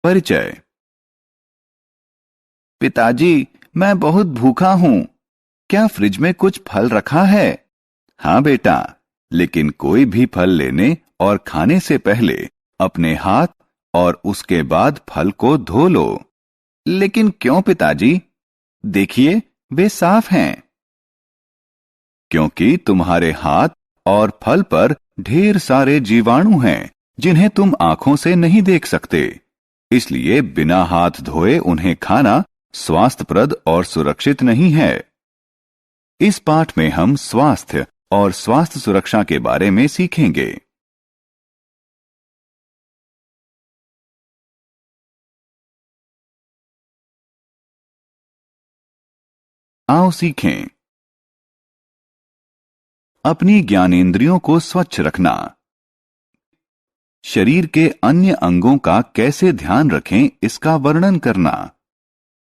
परिचय। पिताजी, मैं बहुत भूखा हूं। क्या फ्रिज में कुछ फल रखा है? हाँ बेटा, लेकिन कोई भी फल लेने और खाने से पहले अपने हाथ और उसके बाद फल को धो लो। लेकिन क्यों पिताजी? देखिए, वे साफ हैं। क्योंकि तुम्हारे हाथ और फल पर ढेर सारे जीवाणु हैं जिन्हें तुम आंखों से नहीं देख सकते। इसलिए बिना हाथ धोए उन्हें खाना स्वास्थ्यप्रद और सुरक्षित नहीं है। इस पाठ में हम स्वास्थ्य और स्वास्थ्य सुरक्षा के बारे में सीखेंगे। आओ सीखें। अपनी ज्ञानेंद्रियों को स्वच्छ रखना। शरीर के अन्य अंगों का कैसे ध्यान रखें, इसका वर्णन करना।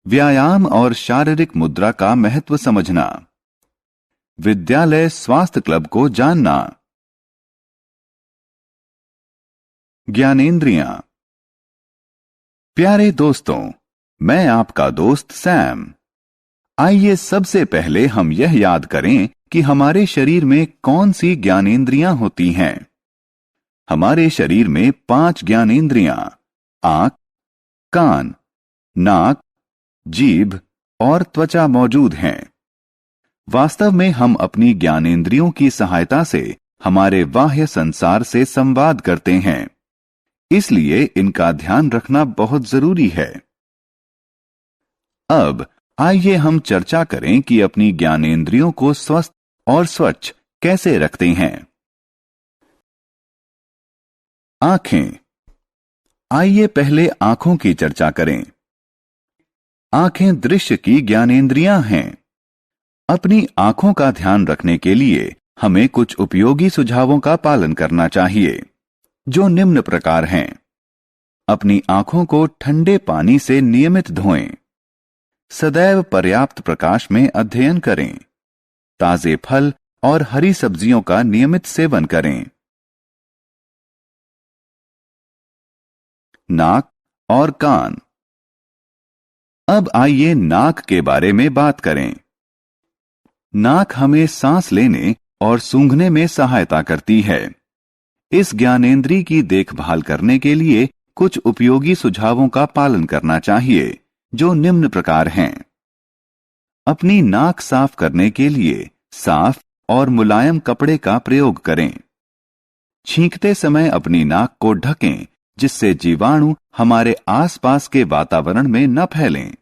व्यायाम और शारीरिक मुद्रा का महत्व समझना। विद्यालय स्वास्थ्य क्लब को जानना। ज्ञानेंद्रियां। प्यारे दोस्तों, मैं आपका दोस्त सैम। आइए सबसे पहले हम यह याद करें कि हमारे शरीर में कौन सी ज्ञानेंद्रियां होती हैं। हमारे शरीर में 5 ज्ञानेंद्रियां आंख, कान, नाक, जीभ और त्वचा मौजूद हैं। वास्तव में हम अपनी ज्ञानेंद्रियों की सहायता से हमारे बाह्य संसार से संवाद करते हैं। इसलिए इनका ध्यान रखना बहुत जरूरी है। अब आइए हम चर्चा करें कि अपनी ज्ञानेंद्रियों को स्वस्थ और स्वच्छ कैसे रखते हैं। आंखें। आइए पहले आंखों की चर्चा करें। आंखें दृश्य की ज्ञानेंद्रियां हैं। अपनी आंखों का ध्यान रखने के लिए हमें कुछ उपयोगी सुझावों का पालन करना चाहिए, जो निम्न प्रकार हैं। अपनी आंखों को ठंडे पानी से नियमित धोएं। सदैव पर्याप्त प्रकाश में अध्ययन करें। ताजे फल और हरी सब्जियों का नियमित सेवन करें। नाक और कान। अब आइए नाक के बारे में बात करें। नाक हमें सांस लेने और सूंघने में सहायता करती है। इस ज्ञानेंद्रिय की देखभाल करने के लिए कुछ उपयोगी सुझावों का पालन करना चाहिए, जो निम्न प्रकार हैं। अपनी नाक साफ करने के लिए साफ और मुलायम कपड़े का प्रयोग करें। छींकते समय अपनी नाक को ढकें, जिससे जीवाणु हमारे आसपास के वातावरण में न फैलें।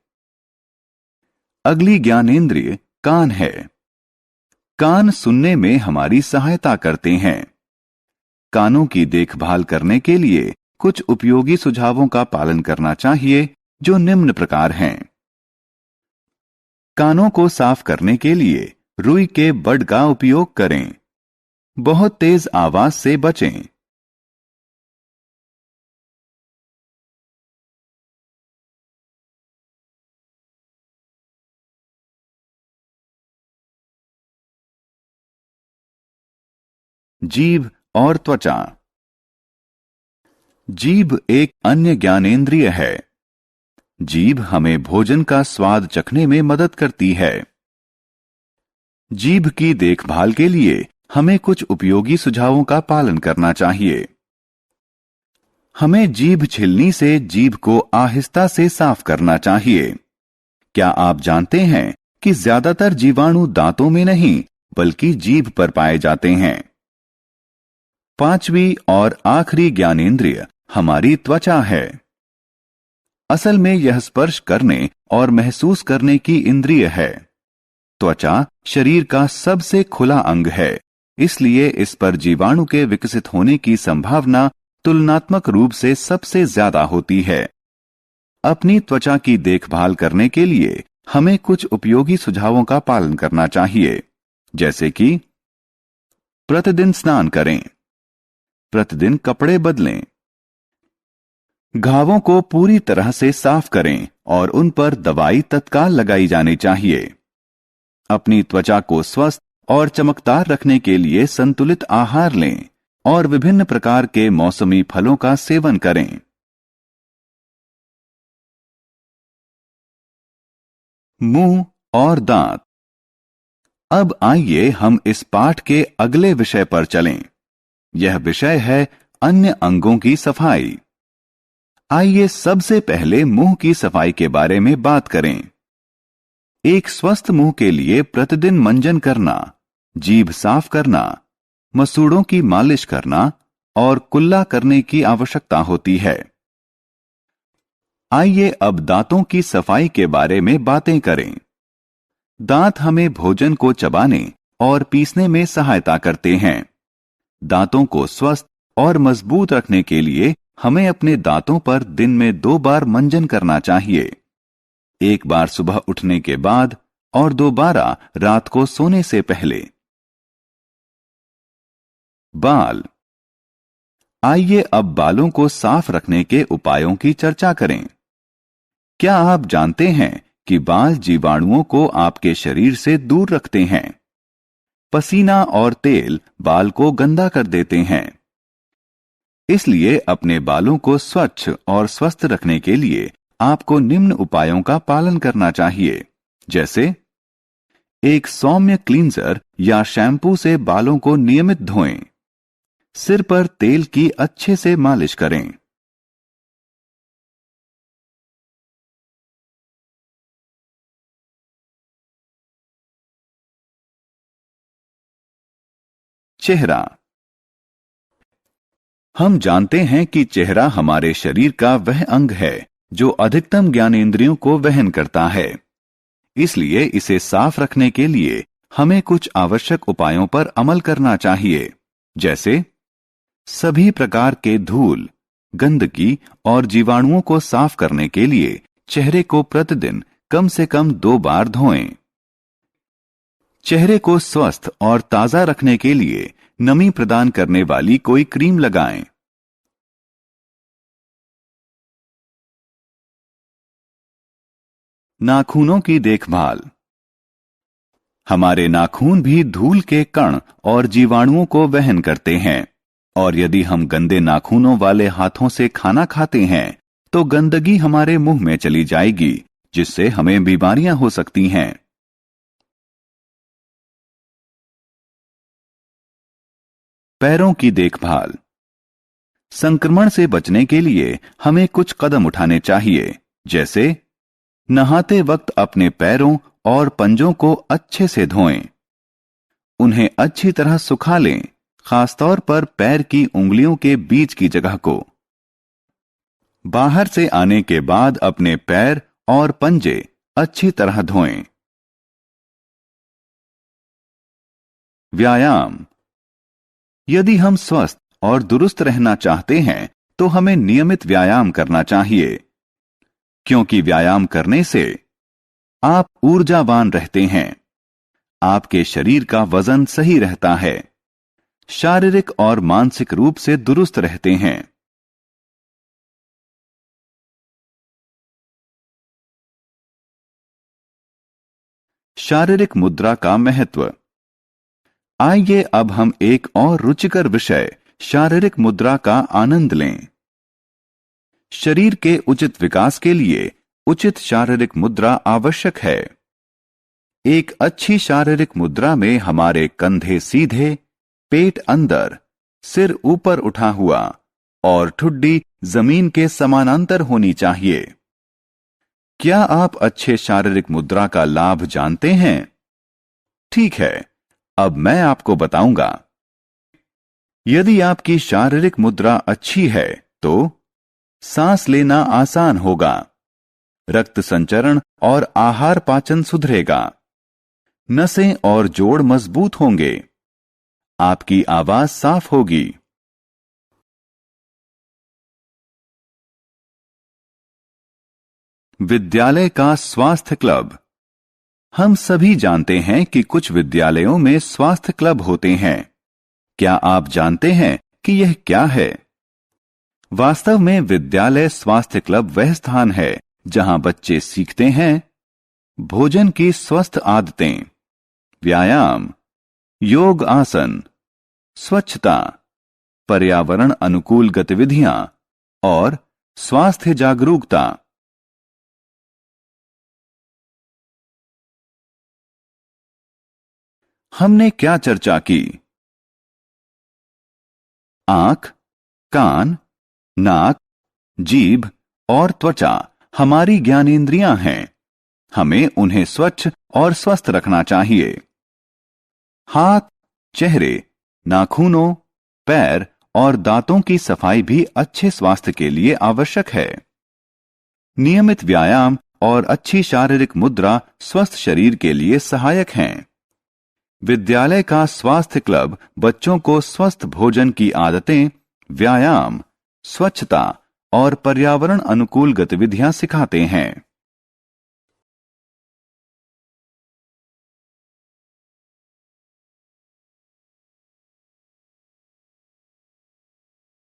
अगली ज्ञानेंद्रिय कान है। कान सुनने में हमारी सहायता करते हैं। कानों की देखभाल करने के लिए कुछ उपयोगी सुझावों का पालन करना चाहिए, जो निम्न प्रकार हैं। कानों को साफ करने के लिए रुई के बड का उपयोग करें। बहुत तेज आवाज से बचें। जीभ और त्वचा। जीभ एक अन्य ज्ञानेंद्रिय है। जीभ हमें भोजन का स्वाद चखने में मदद करती है। जीभ की देखभाल के लिए हमें कुछ उपयोगी सुझावों का पालन करना चाहिए। हमें जीभ छिलनी से जीभ को आहिस्ता से साफ करना चाहिए। क्या आप जानते हैं कि ज्यादातर जीवाणु दांतों में नहीं, बल्कि जीभ पर पाए जाते हैं। 5वीं और आखिरी ज्ञानेंद्रिय हमारी त्वचा है। असल में यह स्पर्श करने और महसूस करने की इंद्रिय है। त्वचा शरीर का सबसे खुला अंग है, इसलिए इस पर जीवाणु के विकसित होने की संभावना तुलनात्मक रूप से सबसे ज्यादा होती है। अपनी त्वचा की देखभाल करने के लिए हमें कुछ उपयोगी सुझावों का पालन करना चाहिए, जैसे कि प्रतिदिन स्नान करें, प्रतिदिन कपड़े बदलें, घावों को पूरी तरह से साफ करें और उन पर दवाई तत्काल लगाई जानी चाहिए। अपनी त्वचा को स्वस्थ और चमकदार रखने के लिए संतुलित आहार लें और विभिन्न प्रकार के मौसमी फलों का सेवन करें। मुंह और दांत। अब आइए हम इस पाठ के अगले विषय पर चलें। यह विषय है अन्य अंगों की सफाई। आइए सबसे पहले मुंह की सफाई के बारे में बात करें। एक स्वस्थ मुंह के लिए प्रतिदिन मंजन करना, जीभ साफ करना, मसूड़ों की मालिश करना और कुल्ला करने की आवश्यकता होती है। आइए अब दांतों की सफाई के बारे में बातें करें। दांत हमें भोजन को चबाने और पीसने में सहायता करते हैं। दांतों को स्वस्थ और मजबूत रखने के लिए हमें अपने दांतों पर दिन में 2 बार मंजन करना चाहिए। एक बार सुबह उठने के बाद और दोबारा रात को सोने से पहले। बाल। आइए अब बालों को साफ रखने के उपायों की चर्चा करें। क्या आप जानते हैं कि बाल जीवाणुओं को आपके शरीर से दूर रखते हैं? पसीना और तेल बाल को गंदा कर देते हैं। इसलिए अपने बालों को स्वच्छ और स्वस्थ रखने के लिए आपको निम्न उपायों का पालन करना चाहिए, जैसे एक सौम्य क्लींजर या शैम्पू से बालों को नियमित धोएं। सिर पर तेल की अच्छे से मालिश करें। चेहरा। हम जानते हैं कि चेहरा हमारे शरीर का वह अंग है जो अधिकतम ज्ञानेंद्रियों को वहन करता है। इसलिए इसे साफ रखने के लिए हमें कुछ आवश्यक उपायों पर अमल करना चाहिए, जैसे सभी प्रकार के धूल, गंदगी और जीवाणुओं को साफ करने के लिए चेहरे को प्रतिदिन कम से कम 2 बार धोएं। चेहरे को स्वस्थ और ताजा रखने के लिए नमी प्रदान करने वाली कोई क्रीम लगाएं। नाखूनों की देखभाल। हमारे नाखून भी धूल के कण और जीवाणुओं को वहन करते हैं, और यदि हम गंदे नाखूनों वाले हाथों से खाना खाते हैं तो गंदगी हमारे मुंह में चली जाएगी, जिससे हमें बीमारियां हो सकती हैं। पैरों की देखभाल। संक्रमण से बचने के लिए हमें कुछ कदम उठाने चाहिए, जैसे नहाते वक्त अपने पैरों और पंजों को अच्छे से धोएं। उन्हें अच्छी तरह सुखा लें, खासतौर पर पैर की उंगलियों के बीच की जगह को। बाहर से आने के बाद अपने पैर और पंजे अच्छी तरह धोएं। व्यायाम। यदि हम स्वस्थ और दुरुस्त रहना चाहते हैं तो हमें नियमित व्यायाम करना चाहिए, क्योंकि व्यायाम करने से आप ऊर्जावान रहते हैं, आपके शरीर का वजन सही रहता है, शारीरिक और मानसिक रूप से दुरुस्त रहते हैं। शारीरिक मुद्रा का महत्व। आइए अब हम एक और रुचिकर विषय शारीरिक मुद्रा का आनंद लें। शरीर के उचित विकास के लिए उचित शारीरिक मुद्रा आवश्यक है। एक अच्छी शारीरिक मुद्रा में हमारे कंधे सीधे, पेट अंदर, सिर ऊपर उठा हुआ और ठुड्डी जमीन के समानांतर होनी चाहिए। क्या आप अच्छे शारीरिक मुद्रा का लाभ जानते हैं? ठीक है, अब मैं आपको बताऊंगा। यदि आपकी शारीरिक मुद्रा अच्छी है तो सांस लेना आसान होगा, रक्त संचरण और आहार पाचन सुधरेगा, नसें और जोड़ मजबूत होंगे, आपकी आवाज साफ होगी। विद्यालय का स्वास्थ्य क्लब। हम सभी जानते हैं कि कुछ विद्यालयों में स्वास्थ्य क्लब होते हैं। क्या आप जानते हैं कि यह क्या है? वास्तव में विद्यालय स्वास्थ्य क्लब वह स्थान है जहां बच्चे सीखते हैं भोजन की स्वस्थ आदतें, व्यायाम, योग आसन, स्वच्छता, पर्यावरण अनुकूल गतिविधियां और स्वास्थ्य जागरूकता। हमने क्या चर्चा की? आंख, कान, नाक, जीभ और त्वचा हमारी ज्ञानेंद्रियां हैं। हमें उन्हें स्वच्छ और स्वस्थ रखना चाहिए। हाथ, चेहरे, नाखूनों, पैर और दांतों की सफाई भी अच्छे स्वास्थ्य के लिए आवश्यक है। नियमित व्यायाम और अच्छी शारीरिक मुद्रा स्वस्थ शरीर के लिए सहायक हैं। विद्यालय का स्वास्थ्य क्लब बच्चों को स्वस्थ भोजन की आदतें, व्यायाम, स्वच्छता और पर्यावरण अनुकूल गतिविधियां सिखाते हैं।